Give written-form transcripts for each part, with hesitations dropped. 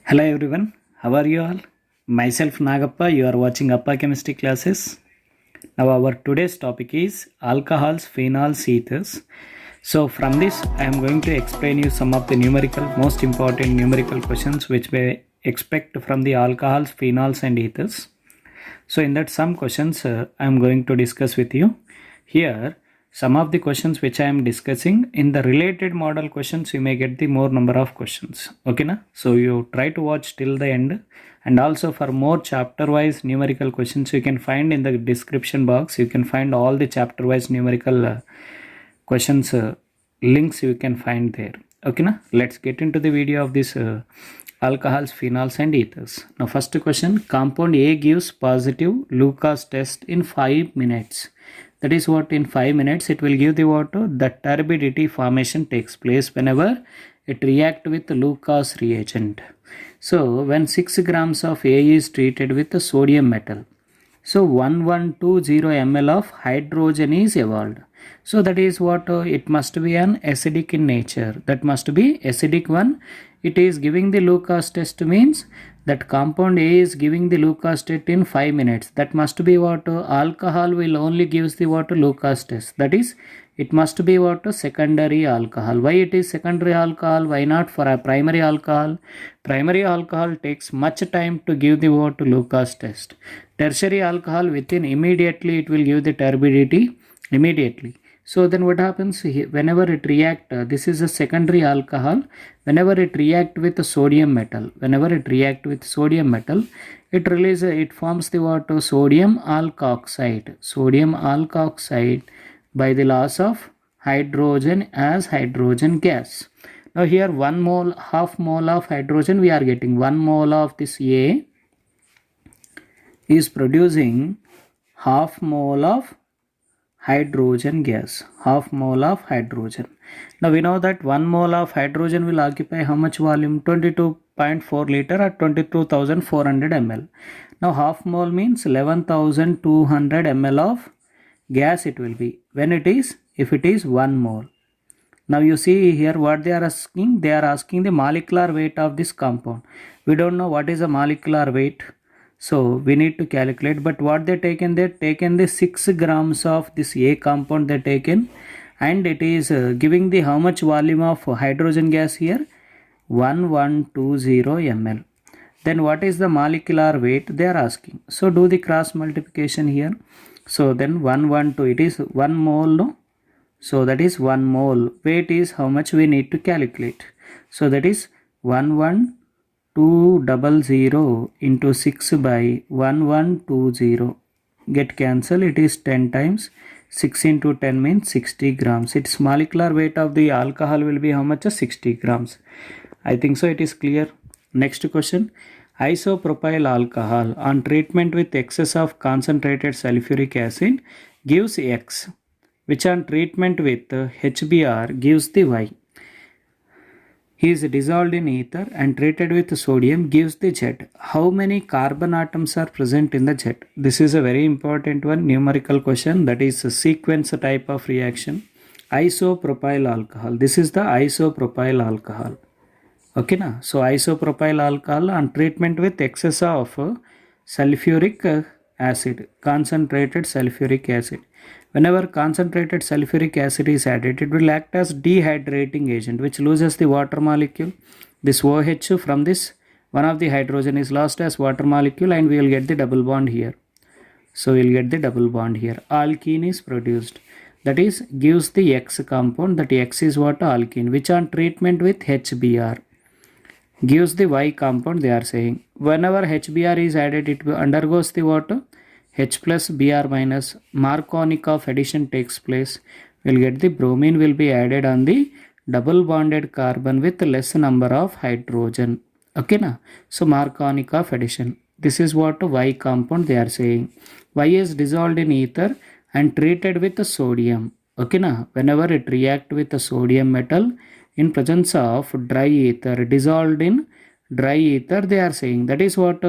Hello everyone, how are you all? Myself Nagappa, you are watching Appa Chemistry classes. Now our today's topic is alcohols, phenols, ethers. So from this I am going to explain you some of the most important numerical questions which we expect from the alcohols, phenols and ethers. So in that some questions I am going to discuss with you. Here some of the questions which I am discussing in the related model questions you may get the more number of questions. Okay na? So you try to watch till the end, and also for more chapter wise numerical questions you can find in the description box. You can find all the chapter wise numerical questions links you can find there. Okay na? Let's get into the video of this alcohols, phenols and ethers. Now first question, compound A gives positive Lucas test in 5 minutes. That is what, in 5 minutes it will give the water. The turbidity formation takes place whenever it reacts with Lucas reagent. So when 6 grams of A is treated with a sodium metal, so 1120 ml of hydrogen is evolved. So that is what, it must be an acidic in nature. That must be acidic one. It is giving the Lucas test means that compound A is giving the Lucas test in 5 minutes. That must be what, alcohol will only gives the what, Lucas test. That is, it must be what, secondary alcohol. Why it is secondary alcohol? Why not for a primary alcohol? Primary alcohol takes much time to give the what, Lucas test. Tertiary alcohol within immediately it will give the turbidity immediately. So then what happens, whenever it react, this is a secondary alcohol, whenever it react with a sodium metal, it releases, it forms the what, sodium alkoxide by the loss of hydrogen as hydrogen gas. Now here 1 mole, half mole of hydrogen we are getting. 1 mole of this A is producing half mole of hydrogen gas, half mole of hydrogen. Now we know that 1 mole of hydrogen will occupy how much volume? 22.4 liter or 22,400 ml. Now half mole means 11,200 ml of gas it will be when it is, if it is 1 mole. Now you see here what they are asking. They are asking the molecular weight of this compound. We don't know what is the molecular weight, so we need to calculate. But what they taken, they taken the 6 grams of this A compound they taken, and it is giving the how much volume of hydrogen gas here? 1120 ml. Then what is the molecular weight they are asking? So do the cross multiplication here. So then 112, it is 1 mole, no? So that is 1 mole. Weight is how much we need to calculate. So that is 1120 into 6 by 1120. Get cancel. It is 10 times. 6 into 10 means 60 grams. Its molecular weight of the alcohol will be how much? 60 grams. I think so it is clear. Next question. Isopropyl alcohol on treatment with excess of concentrated sulfuric acid gives X, which on treatment with HBr gives the Y. He is dissolved in ether and treated with sodium gives the Z. How many carbon atoms are present in the Z? This is a very important one, numerical question, that is a sequence type of reaction. Isopropyl alcohol. This is the isopropyl alcohol. Okay na? So isopropyl alcohol on treatment with excess of sulfuric acid, concentrated sulfuric acid. Whenever concentrated sulfuric acid is added, it will act as dehydrating agent which loses the water molecule. This OH from this, one of the hydrogen is lost as water molecule, and we will get the double bond here. So we will get the double bond here. Alkene is produced. That is, gives the X compound. That X is what? Alkene, which on treatment with HBr gives the Y compound they are saying. Whenever HBr is added, it undergoes the water. H plus Br minus, Markovnik of addition takes place. We'll get the bromine will be added on the double bonded carbon with less number of hydrogen. Okay na? So Markovnik of addition. This is what Y compound they are saying. Y is dissolved in ether and treated with sodium. Okay na? Whenever it react with a sodium metal in presence of dry ether, dissolved in dry ether they are saying. That is what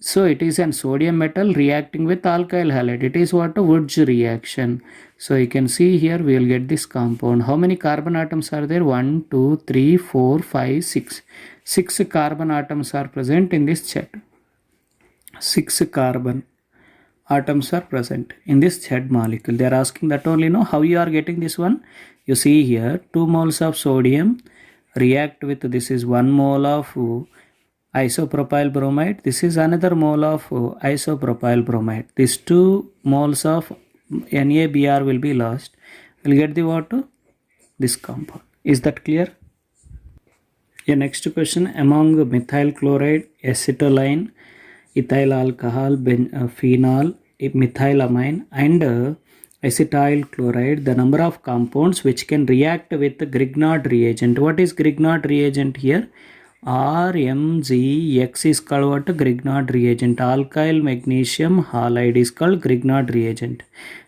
So it is an sodium metal reacting with alkyl halide. It is what? A Wurtz reaction. So you can see here we will get this compound. How many carbon atoms are there? 1, 2, 3, 4, 5, 6. 6 carbon atoms are present in this chat. 6 carbon atoms are present in this Z molecule. They are asking that only. No, how you are getting this one? You see here 2 moles of sodium react with, this is 1 mole of isopropyl bromide. This is another mole of isopropyl bromide. These 2 moles of NaBr will be lost. We'll get the what? This compound. Is that clear? Yeah, next question. Among methyl chloride, acetylene, ethyl alcohol, phenol, methylamine and acetyl chloride, the number of compounds which can react with the Grignard reagent. What is Grignard reagent here? RMgX is called what? Grignard reagent. Alkyl magnesium halide is called Grignard reagent.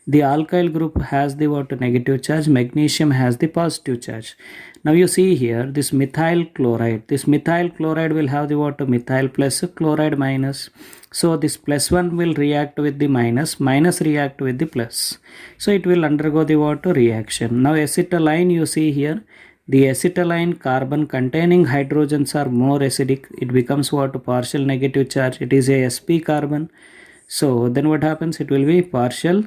The alkyl group has the what? Negative charge. Magnesium has the positive charge. Now you see here this methyl chloride. This methyl chloride will have the what? Methyl plus chloride minus. So this plus 1 will react with the minus, minus react with the plus. So it will undergo the what? Reaction. Now acetylene you see here. The acetylene carbon containing hydrogens are more acidic. It becomes what? Partial negative charge. It is a sp carbon. So then what happens? It will be partial.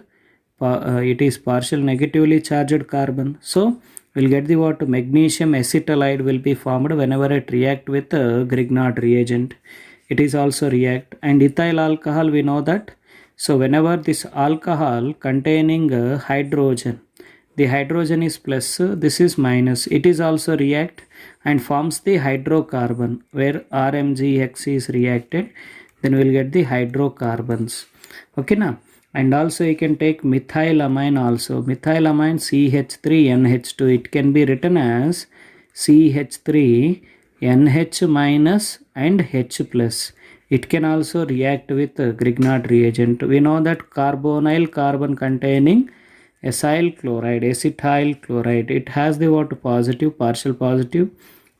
It is partial negatively charged carbon. So we'll get the what? Magnesium acetylide will be formed whenever it react with Grignard reagent. It is also react. And ethyl alcohol we know that. So whenever this alcohol containing hydrogen, the hydrogen is plus, this is minus. It is also react and forms the hydrocarbon where RMgX is reacted. Then we will get the hydrocarbons. Okay now. And also you can take methylamine also. Methylamine CH3NH2. It can be written as CH3NH minus and H plus. It can also react with Grignard reagent. We know that carbonyl carbon containing acyl chloride, acetyl chloride, it has the what? Positive, partial positive.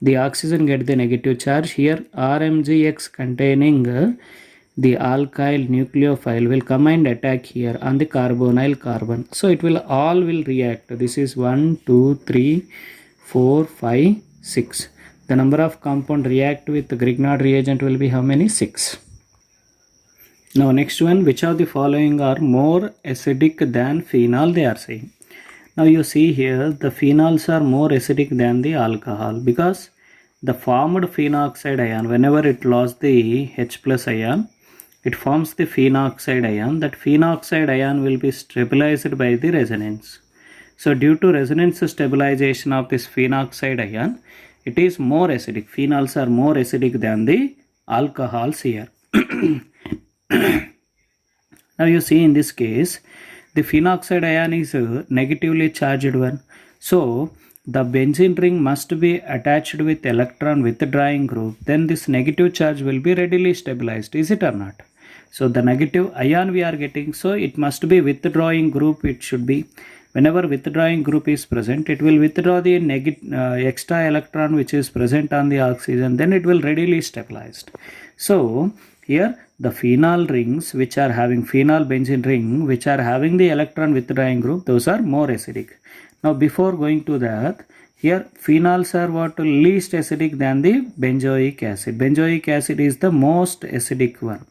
The oxygen get the negative charge. Here RMgX containing the alkyl nucleophile will come and attack here on the carbonyl carbon. So it will all will react. This is 1, 2, 3, 4, 5, 6. The number of compound react with the Grignard reagent will be how many? 6. Now next one, which of the following are more acidic than phenol, they are saying. Now you see here the phenols are more acidic than the alcohol because the formed phenoxide ion, whenever it lost the H plus ion, it forms the phenoxide ion. That phenoxide ion will be stabilized by the resonance. So due to resonance stabilization of this phenoxide ion, it is more acidic. Phenols are more acidic than the alcohols here. Now you see in this case the phenoxide ion is a negatively charged one. So the benzene ring must be attached with electron withdrawing group. Then this negative charge will be readily stabilized. Is it or not? So the negative ion we are getting, so it must be withdrawing group. It should be. Whenever withdrawing group is present, it will withdraw the extra electron which is present on the oxygen. Then it will readily stabilized. So here the phenol rings which are having phenol benzene ring which are having the electron withdrawing group, those are more acidic. Now before going to that, here phenols are what? Least acidic than the benzoic acid. Benzoic acid is the most acidic one.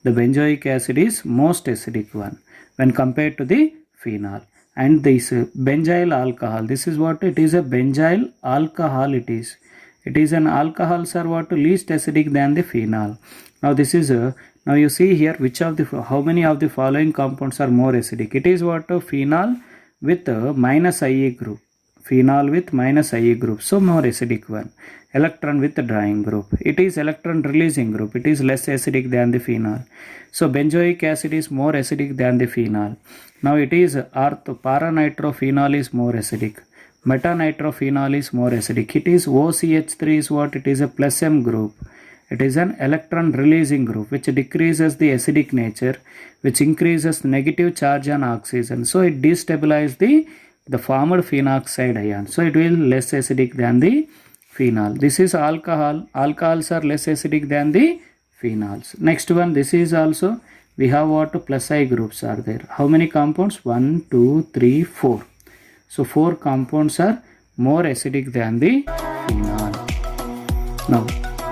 The benzoic acid is most acidic one when compared to the phenol. And this benzyl alcohol, this is what? It is a benzyl alcohol. It is an alcohols are what? Least acidic than the phenol. Now this is now you see here which of the how many of the following compounds are more acidic. It is what? Phenol with minus Ie group. Phenol with minus Ie group. So more acidic one. Electron with the drawing group. It is electron releasing group. It is less acidic than the phenol. So benzoic acid is more acidic than the phenol. Now it is paranitrophenol is more acidic. Metanitrophenol is more acidic. It is OCH3 is what? It is a plus M group. It is an electron releasing group which decreases the acidic nature, which increases the negative charge on oxygen. So it destabilizes the formed phenoxide ion. So it will less acidic than the phenol. This is alcohol. Alcohols are less acidic than the phenols. Next one, this is also, we have what plus I groups are there. How many compounds? 1, 2, 3, 4. So 4 compounds are more acidic than the phenol. Now,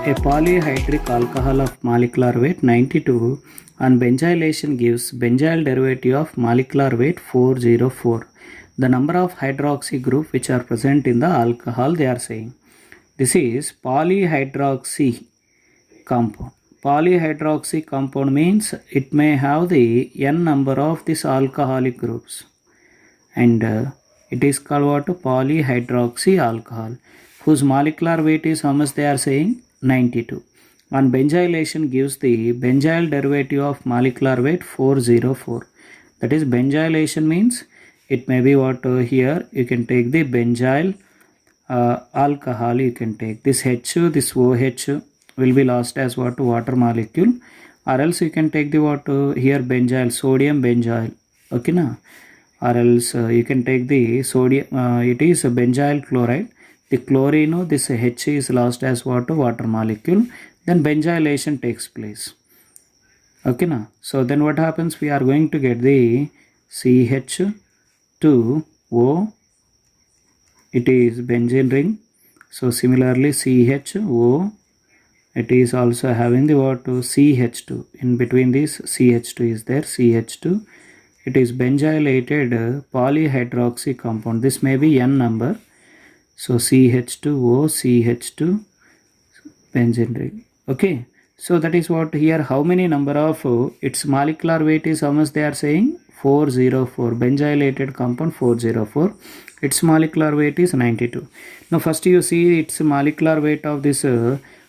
a polyhydric alcohol of molecular weight 92 on benzylation gives benzyl derivative of molecular weight 404. The number of hydroxy group which are present in the alcohol they are saying. This is polyhydroxy compound. Polyhydroxy compound means it may have the n number of these alcoholic groups, and it is called what? Polyhydroxy alcohol, whose molecular weight is how much they are saying? 92. On benzylation gives the benzyl derivative of molecular weight 404. That is, benzylation means it may be what here you can take the benzyl alcohol, you can take this H, this OH will be lost as what? Water molecule, or else you can take the what here benzyl, sodium benzyl, okay na, or else you can take the sodium, it is benzyl chloride, the chlorine, this H is lost as what? Water molecule, then benzylation takes place, okay na. So then what happens? We are going to get the CH2O, it is benzene ring. So similarly CHO, it is also having the what? CH2. In between this CH2 is there, CH2. It is benzylated polyhydroxy compound. This may be n number. So CH2O, CH2, benzene ring. Okay. So that is what here. How many number of its molecular weight is how much they are saying? 404. Benzylated compound 404. Its molecular weight is 92. Now first you see its molecular weight of this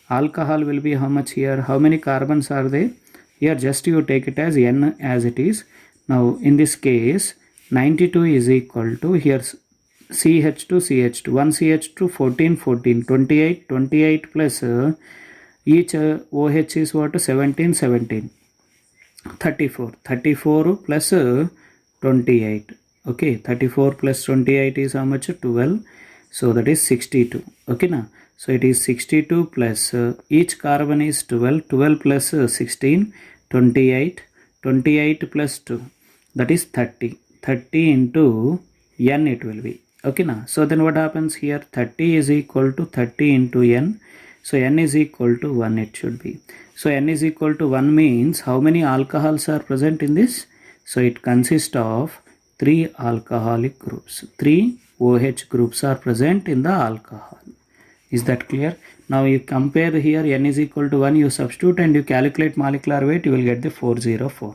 alcohol will be how much here? How many carbons are there? Here just you take it as n as it is. Now in this case 92 is equal to here CH2 CH2 1 CH2 14 14 28 28 plus each OH is what? 17 17 34 34 plus 28. Okay, 34 plus 28 is how much? 12. So that is 62. Okay na. So it is 62 plus each carbon is 12. 12 plus 16 28. 28 plus 2, that is 30. 30 into n it will be. Okay na. So then what happens here? 30 is equal to 30 into n. So n is equal to 1 it should be. So n is equal to 1 means how many alcohols are present in this? So it consists of 3 alcoholic groups. 3 OH groups are present in the alcohol. Is that clear? Now you compare here n is equal to 1, you substitute and you calculate molecular weight, you will get the 404.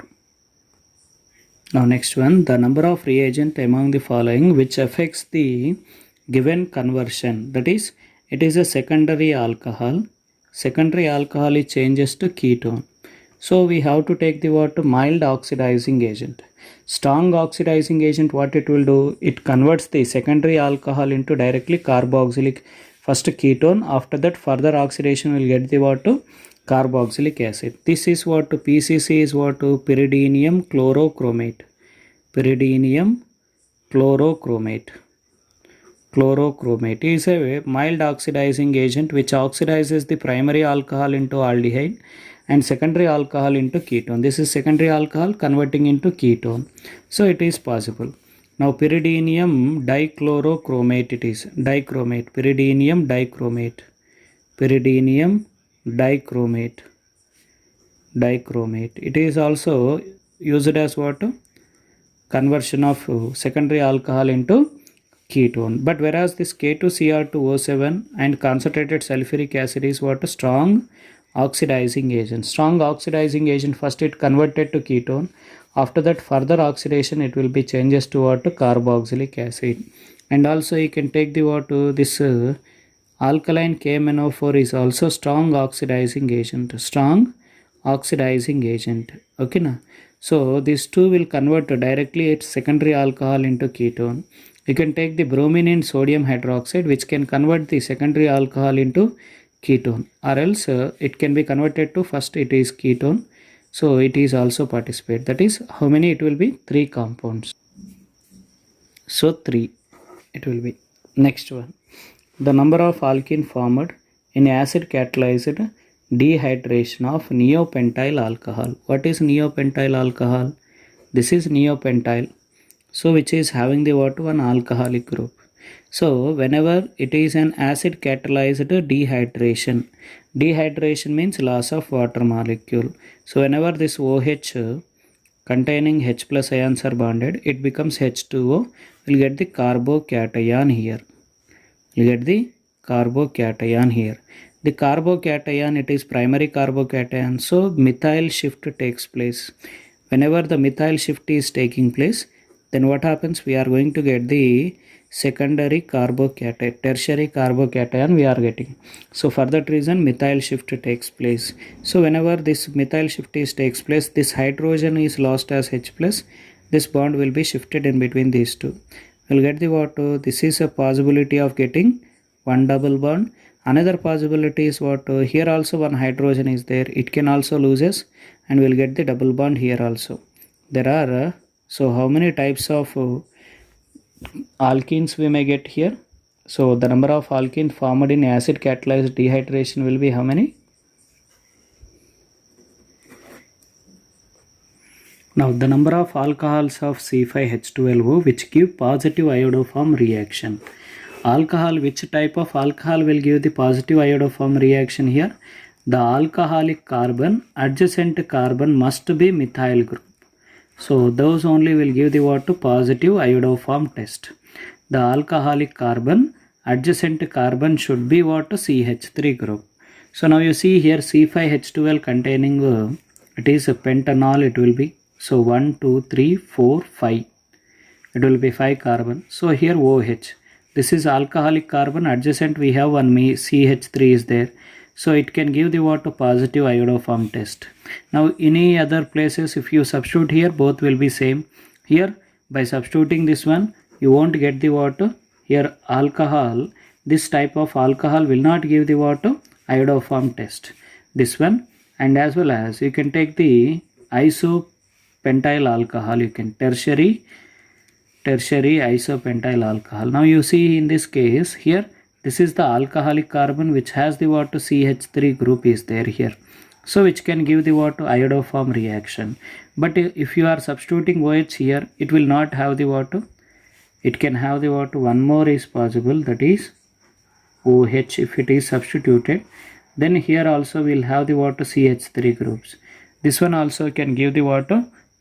Now next one, the number of reagent among the following which affects the given conversion. That is, it is a secondary alcohol. Secondary alcohol it changes to ketone. So we have to take the what? Mild oxidizing agent. Strong oxidizing agent, what it will do? It converts the secondary alcohol into directly carboxylic, first ketone. After that further oxidation will get the what? Carboxylic acid. This is what? PCC is what? Pyridinium chlorochromate. Pyridinium chlorochromate. Chlorochromate is a mild oxidizing agent which oxidizes the primary alcohol into aldehyde and secondary alcohol into ketone. This is secondary alcohol converting into ketone. So it is possible. Now pyridinium dichlorochromate, it is dichromate. Pyridinium dichromate. Pyridinium dichromate. Dichromate. It is also used as what? Conversion of secondary alcohol into ketone. But whereas this K2Cr2O7 and concentrated sulfuric acid is what? Strong oxidizing agent. Strong oxidizing agent, first it converted to ketone. After that further oxidation it will be changes to what? Carboxylic acid. And also you can take the what? This alkaline KMNO4 is also strong oxidizing agent. Strong oxidizing agent. Okay na. So these two will convert directly its secondary alcohol into ketone. You can take the bromine and sodium hydroxide which can convert the secondary alcohol into ketone, or else it can be converted to first it is ketone. So it is also participate. That is how many it will be? 3 compounds. So 3 it will be. Next one. The number of alkene formed in acid catalyzed dehydration of neopentyl alcohol. What is neopentyl alcohol? This is neopentyl, so which is having the what, one alcoholic group. So whenever it is an acid catalyzed dehydration, dehydration means loss of water molecule. So whenever this OH containing H plus ions are bonded, it becomes H2O. We'll get the carbocation here. You get the carbocation here. The carbocation, it is primary carbocation, so methyl shift takes place. Whenever the methyl shift is taking place, then what happens? We are going to get the secondary carbocation, tertiary carbocation we are getting. So for that reason methyl shift takes place. So whenever this methyl shift takes place, this hydrogen is lost as H plus. This bond will be shifted in between these two. We'll get the what? This is a possibility of getting one double bond. Another possibility is what? Here also one hydrogen is there. It can also loses, and we'll get the double bond here also. There are so how many types of alkenes we may get here? So the number of alkenes formed in acid catalyzed dehydration will be how many? Now the number of alcohols of C5H12O which give positive iodoform reaction. Alcohol, which type of alcohol will give the positive iodoform reaction here? The alcoholic carbon, adjacent carbon must be methyl group. So those only will give the what, to positive iodoform test. The alcoholic carbon, adjacent carbon should be what, to CH3 group. So now you see here C5H12 containing it is a pentanol, it will be. So 1, 2, 3, 4, 5. It will be 5 carbon. So here OH. This is alcoholic carbon, adjacent we have one CH3 is there. So it can give the what, a positive iodoform test. Now any other places if you substitute here, both will be same. Here by substituting this one, you won't get the what, here alcohol, this type of alcohol will not give the what, iodoform test. This one, and as well as you can take the isopentyl alcohol, you can tertiary isopentyl alcohol. Now you see in this case here, this is the alcoholic carbon which has the what, CH3 group is there here. So which can give the what, iodoform reaction. But if you are substituting OH here, it will not have the what, it can have the what, one more is possible, that is OH. If it is substituted, then here also we'll have the what, CH3 groups. This one also can give the what,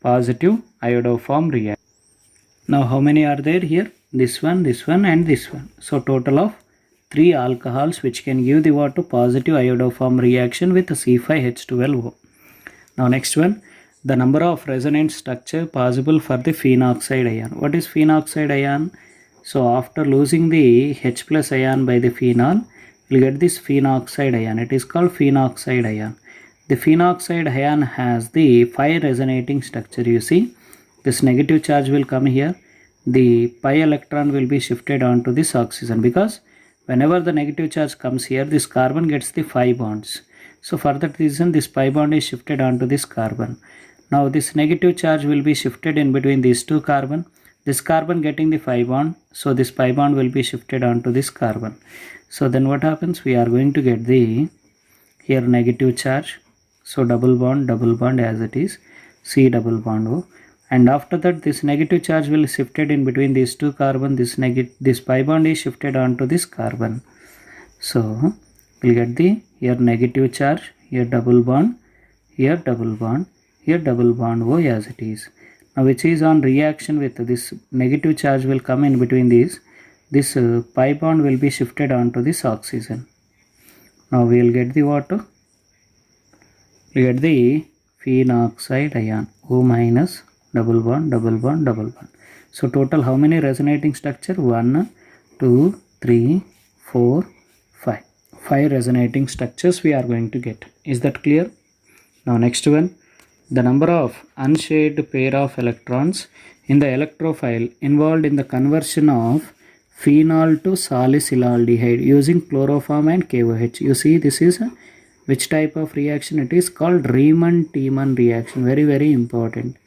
positive iodoform reaction. Now how many are there here? This one and this one. So total of 3 alcohols which can give the what, positive iodoform reaction with C5H12O. Now next one, the number of resonance structure possible for the phenoxide ion. What is phenoxide ion? So after losing the H plus ion by the phenol, we'll get this phenoxide ion. It is called phenoxide ion. The phenoxide ion has the 5 resonating structure. You see, this negative charge will come here. The pi electron will be shifted onto this oxygen, because whenever the negative charge comes here, this carbon gets the 5 bonds. So for that reason, this pi bond is shifted onto this carbon. Now this negative charge will be shifted in between these two carbon. This carbon getting the 5 bond, so this pi bond will be shifted onto this carbon. So then what happens? We are going to get the here negative charge. So double bond as it is, C double bond O. And after that, this negative charge will shifted in between these two carbon. This pi bond is shifted onto this carbon. So we'll get the here negative charge, here double bond, here double bond, here double bond O as it is. Now which is on reaction with this negative charge will come in between these. This pi bond will be shifted onto this oxygen. Now we will get the water. We get the phenoxide ion, O minus, double bond, double bond, double bond. So total how many resonating structure? 1, 2, 3, 4, 5. 5 resonating structures we are going to get. Is that clear? Now next one, the number of unshared pair of electrons in the electrophile involved in the conversion of phenol to salicylaldehyde using chloroform and KOH. You see, this is which type of reaction? It is called Reimann Tiemann reaction. Very, very important.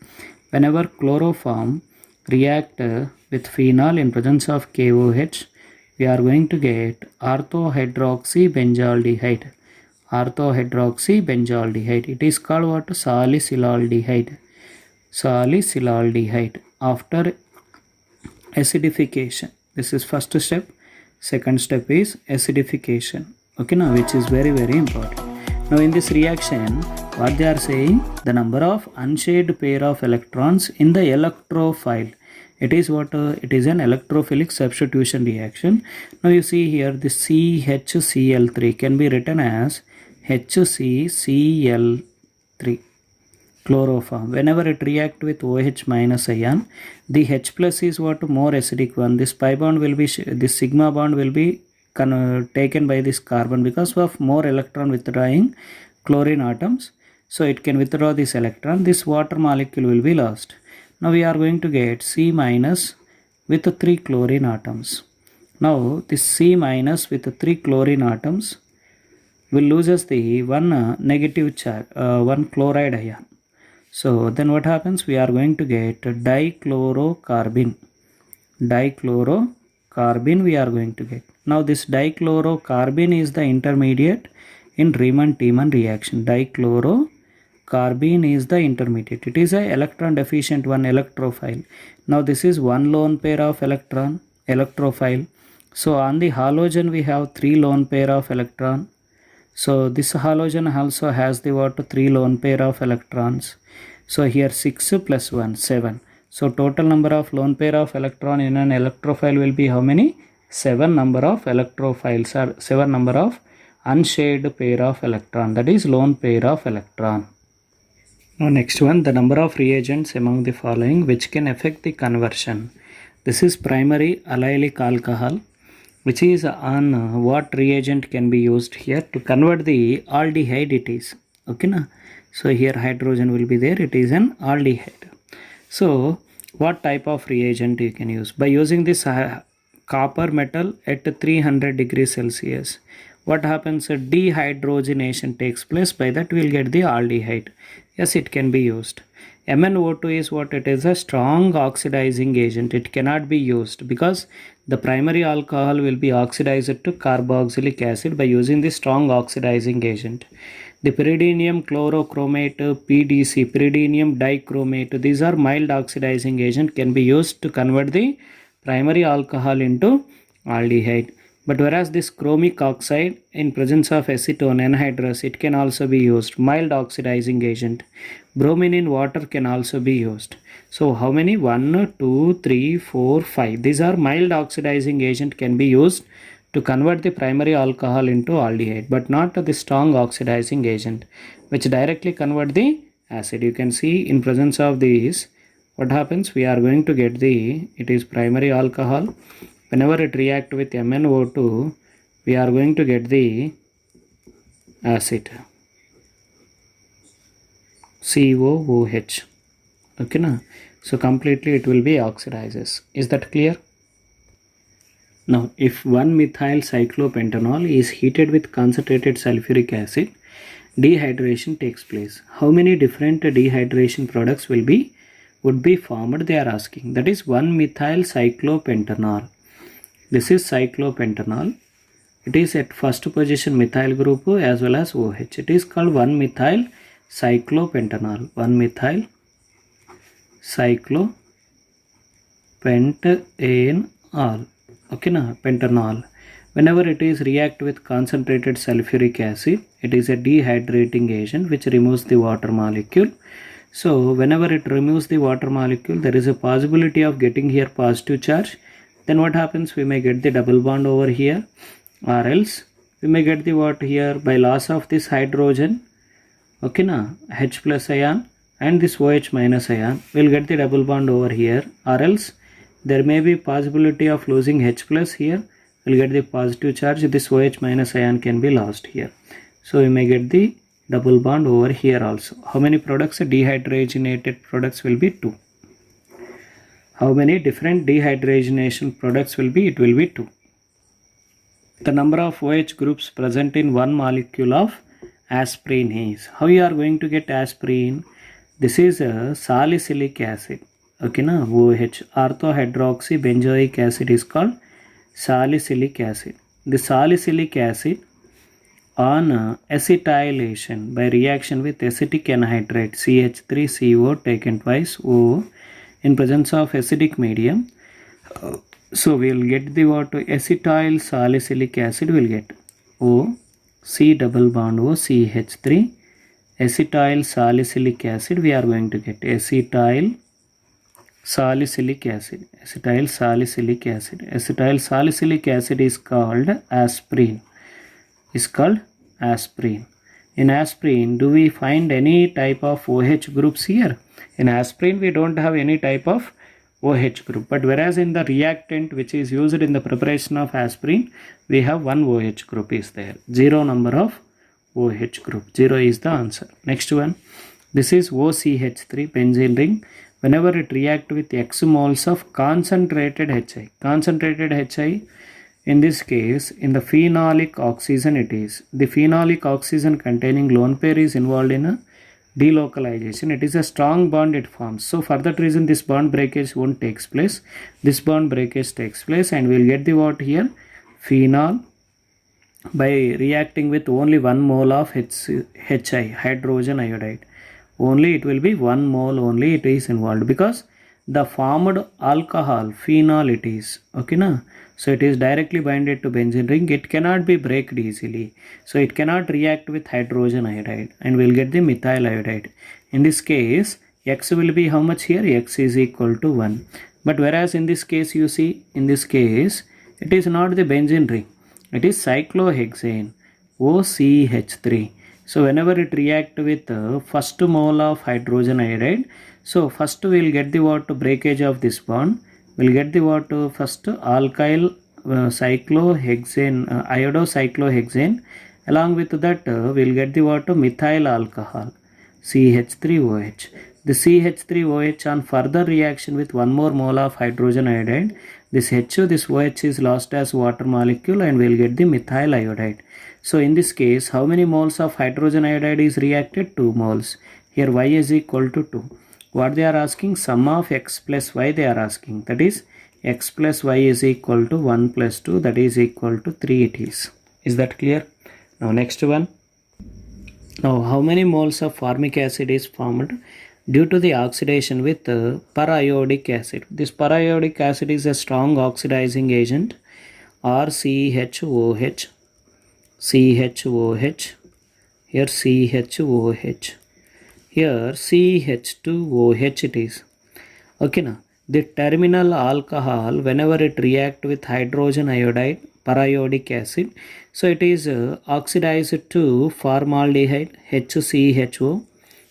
Whenever chloroform react with phenol in presence of KOH, we are going to get orthohydroxybenzaldehyde. orthohydroxybenzaldehyde. It is called what? Salicylaldehyde. Salicylaldehyde after acidification. This is first step. Second step is acidification. Okay, now which is very important. Now in this reaction, what they are saying, the number of unshared pair of electrons in the electrophile. It is what? It is an electrophilic substitution reaction. Now you see here the CHCl3 can be written as HCCl3 chloroform. Whenever it react with OH minus ion, the H plus is what? More acidic one. This pi bond will be, this sigma bond will be taken by this carbon because of more electron withdrawing chlorine atoms. So it can withdraw this electron. This water molecule will be lost. Now we are going to get C minus with 3 chlorine atoms. Now this C minus with 3 chlorine atoms will loses the one negative charge, one chloride ion. So then what happens? We are going to get dichlorocarbon. Dichlorocarbon we are going to get. Now this dichlorocarbon is the intermediate in Reimann Tiemann reaction. Dichlorocarbon is the intermediate. It is a electron deficient one electrophile. Now this is one lone pair of electron electrophile. So on the halogen we have 3 lone pair of electron. So this halogen also has the what? 3 lone pair of electrons. So here 6 plus 1 7. So total number of lone pair of electron in an electrophile will be how many? 7 number of electrophiles or 7 number of unshared pair of electron, that is lone pair of electron. Now next one, the number of reagents among the following which can affect the conversion. This is primary allylic alcohol, which is on what reagent can be used here to convert the aldehyde it is. Okay na? So here hydrogen will be there, it is an aldehyde. So what type of reagent you can use? By using this copper metal at 300 degrees Celsius. What happens? Dehydrogenation takes place. By that we will get the aldehyde. Yes, it can be used. MnO2 is what? It is a strong oxidizing agent. It cannot be used because the primary alcohol will be oxidized to carboxylic acid by using the strong oxidizing agent. The pyridinium chlorochromate, PDC, pyridinium dichromate, these are mild oxidizing agent, can be used to convert the primary alcohol into aldehyde. But whereas this chromic oxide in presence of acetone anhydrous, it can also be used, mild oxidizing agent. Bromine in water can also be used. So how many? 1, 2, 3, 4, 5. These are mild oxidizing agent can be used to convert the primary alcohol into aldehyde, but not the strong oxidizing agent which directly convert the acid. You can see in presence of these, what happens? We are going to get the, it is primary alcohol. Whenever it react with MnO2, we are going to get the acid, COOH. Okay na? So completely it will be oxidizes. Is that clear? Now if 1-methyl cyclopentanol is heated with concentrated sulfuric acid, dehydration takes place. How many different dehydration products would be formed? They are asking. That is 1-methyl cyclopentanol. This is cyclopentanol. It is at first position methyl group as well as OH. It is called 1-methyl cyclopentanol. 1-methyl cyclopentanol. Okay na? Pentanol. Whenever it is react with concentrated sulfuric acid, it is a dehydrating agent which removes the water molecule. So whenever it removes the water molecule, there is a possibility of getting here positive charge. Then what happens? We may get the double bond over here, or else we may get the what here by loss of this hydrogen. Okay na? H plus ion and this OH minus ion. We'll get the double bond over here, or else there may be possibility of losing H plus here. We'll get the positive charge. This OH minus ion can be lost here. So we may get the double bond over here also. How many products? Dehydrogenated products will be 2. How many different dehydrogenation products will be? It will be 2. The number of OH groups present in one molecule of aspirin is. How you are going to get aspirin? This is a salicylic acid. Okay na? OH, orthohydroxybenzoic acid is called salicylic acid. The salicylic acid on acetylation by reaction with acetic anhydride CH3CO taken twice O in presence of acidic medium. So we will get the what? Acetyl salicylic acid will get O C double bond O CH3 acetyl salicylic acid. We are going to get acetyl salicylic acid. Acetyl salicylic acid. Acetyl salicylic acid is called aspirin. In aspirin, do we find any type of OH groups here? In aspirin, we don't have any type of OH group. But whereas in the reactant which is used in the preparation of aspirin, we have one OH group is there. 0 number of OH group. 0 is the answer. Next one. This is OCH3 benzene ring. Whenever it react with X moles of concentrated HI. Concentrated HI, in this case, in the phenolic oxygen it is. The phenolic oxygen containing lone pair is involved in a delocalization. It is a strong bond it forms. So for that reason this bond breakage won't takes place. This bond breakage takes place and we will get the what here? Phenol by reacting with only 1 mole of HI, hydrogen iodide. Only it will be 1 mole only it is involved because the formed alcohol, phenol it is. Okay na? So it is directly binded to benzene ring. It cannot be breaked easily. So it cannot react with hydrogen iodide and we'll get the methyl iodide. In this case, X will be how much here? X is equal to 1. But whereas in this case you see, in this case, it is not the benzene ring. It is cyclohexane, OCH3. So whenever it react with first mole of hydrogen iodide, so first we will get the what? Breakage of this bond. We will get the what? First alkyl cyclohexane, iodocyclohexane. Along with that we will get the what? Methyl alcohol, CH3OH. The CH3OH on further reaction with one more mole of hydrogen iodide, this H, this OH is lost as water molecule and we will get the methyl iodide. So in this case, how many moles of hydrogen iodide is reacted? 2 moles. Here Y is equal to 2. What they are asking? Sum of X plus Y they are asking. That is X plus Y is equal to 1 plus 2, that is equal to 3 it is. Is that clear? Now next one. Now how many moles of formic acid is formed due to the oxidation with periodic acid? This periodic acid is a strong oxidizing agent. RCHOH, CHOH, here CHOH, here CH2OH it is. Okay now, the terminal alcohol whenever it react with hydrogen iodide, periodic acid, so it is oxidized to formaldehyde, HCHO,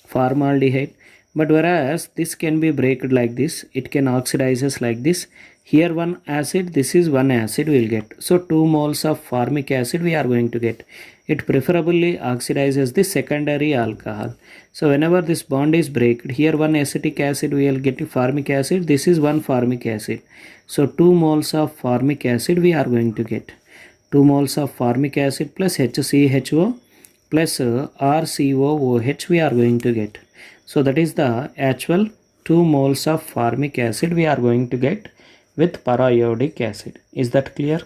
formaldehyde. But whereas this can be breaked like this, it can oxidizes like this. Here one acid, this is one acid we will get. So 2 moles of formic acid we are going to get. It preferably oxidizes the secondary alcohol. So whenever this bond is breaked, here one acetic acid we will get formic acid. This is one formic acid. So 2 moles of formic acid we are going to get. 2 moles of formic acid plus HCHO plus RCOOH we are going to get. So that is the actual 2 moles of formic acid we are going to get with periodic acid. Is that clear?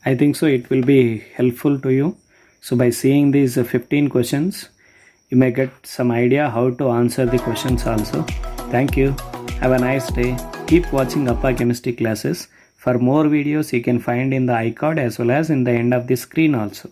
I think so it will be helpful to you. So by seeing these 15 questions, you may get some idea how to answer the questions also. Thank you. Have a nice day. Keep watching Appa Chemistry classes. For more videos you can find in the iCard as well as in the end of the screen also.